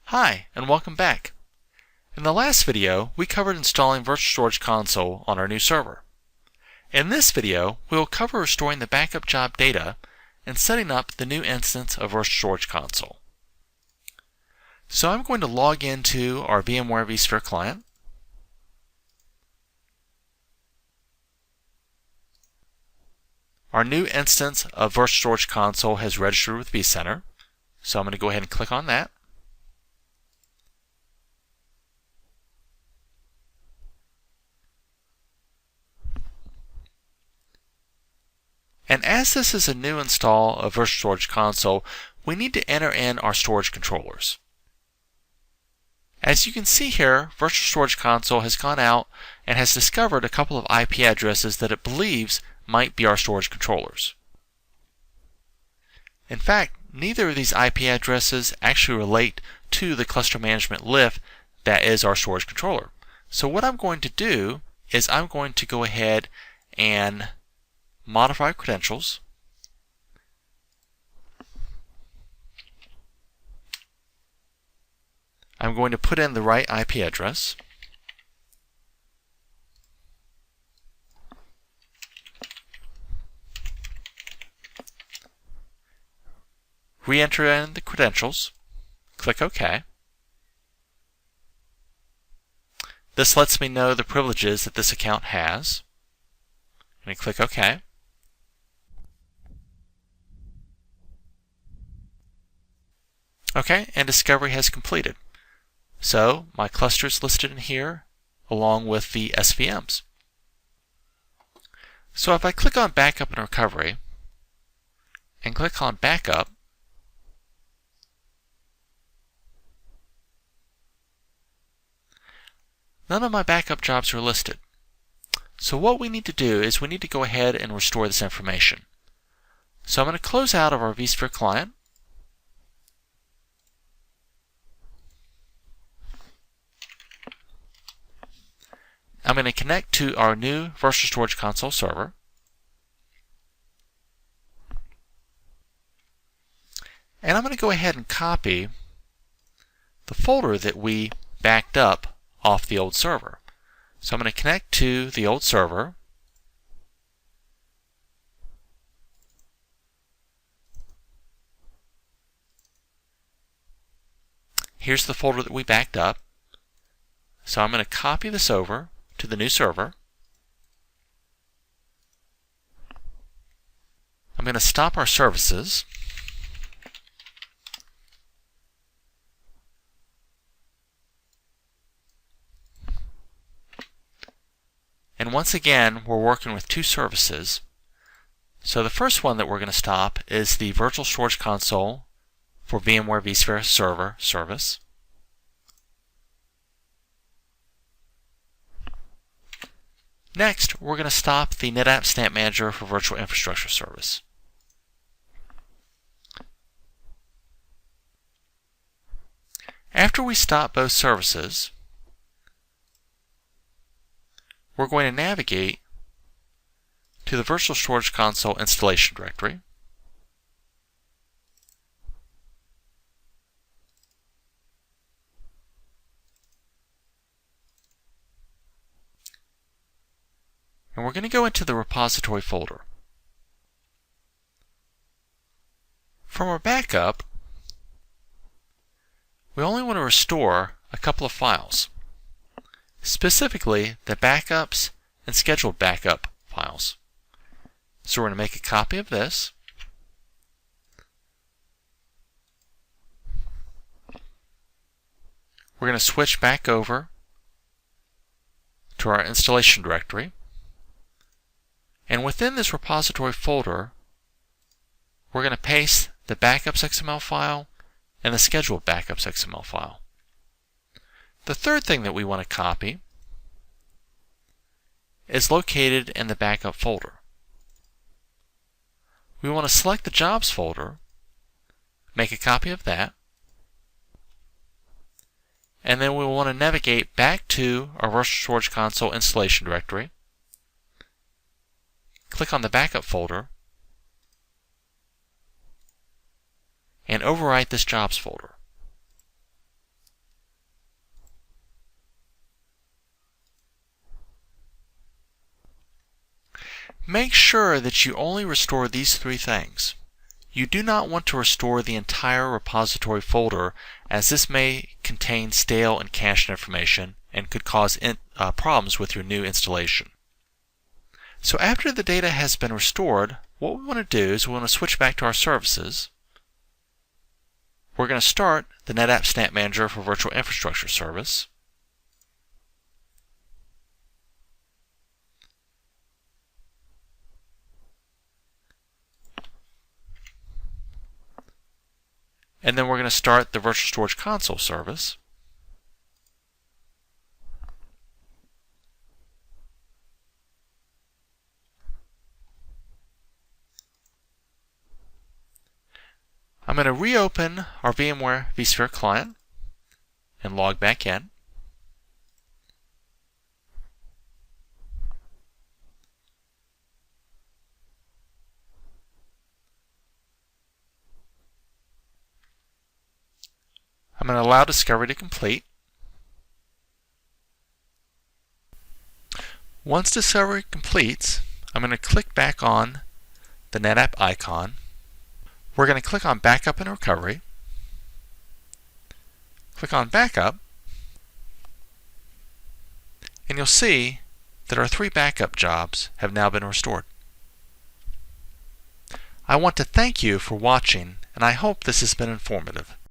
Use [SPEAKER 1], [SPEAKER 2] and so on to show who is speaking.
[SPEAKER 1] Hi, and welcome back. In the last video, we covered installing Virtual Storage Console on our new server. In this video, we will cover restoring the backup job data and setting up the new instance of Virtual Storage Console. So I'm going to log into our VMware vSphere client. Our new instance of Virtual Storage Console has registered with vCenter, so I'm going to go ahead and click on that. And as this is a new install of Virtual Storage Console, we need to enter in our storage controllers. As you can see here, Virtual Storage Console has gone out and has discovered a couple of IP addresses that it believes might be our storage controllers. In fact, neither of these IP addresses actually relate to the cluster management lift that is our storage controller. So what I'm going to do is I'm going to go ahead and modify credentials. I'm going to put in the right IP address. Re-enter in the credentials. Click OK. This lets me know the privileges that this account has. And click OK. Okay, and discovery has completed. So my cluster is listed in here along with the SVMs. So if I click on Backup and Recovery and click on Backup, none of my backup jobs are listed. So what we need to do is we need to go ahead and restore this information. So I'm going to close out of our vSphere client. I'm going to connect to our new Virtual Storage Console server. And I'm going to go ahead and copy the folder that we backed up off the old server. So I'm going to connect to the old server. Here's the folder that we backed up. So I'm going to copy this over to the new server. I'm going to stop our services. And once again, we're working with two services. So the first one that we're going to stop is the Virtual Storage Console for VMware vSphere Server service. Next, we're going to stop the NetApp Snap Manager for Virtual Infrastructure service. After we stop both services, we're going to navigate to the Virtual Storage Console installation directory. And we're going to go into the repository folder. From our backup, we only want to restore a couple of files, specifically the backups and scheduled backup files. So we're going to make a copy of this. We're going to switch back over to our installation directory. And within this repository folder, we're going to paste the backups XML file and the scheduled backups XML file. The third thing that we want to copy is located in the backup folder. We want to select the jobs folder, make a copy of that, and then we want to navigate back to our Virtual Storage Console installation directory. Click on the backup folder and overwrite this jobs folder. Make sure that you only restore these three things. You do not want to restore the entire repository folder, as this may contain stale and cached information and could cause problems with your new installation. So after the data has been restored, what we want to do is we want to switch back to our services. We're going to start the NetApp Snap Manager for Virtual Infrastructure service. And then we're going to start the Virtual Storage Console service. I'm going to reopen our VMware vSphere client and log back in. I'm going to allow discovery to complete. Once discovery completes, I'm going to click back on the NetApp icon. We're going to click on Backup and Recovery. Click on Backup, and you'll see that our 3 backup jobs have now been restored. I want to thank you for watching, and I hope this has been informative.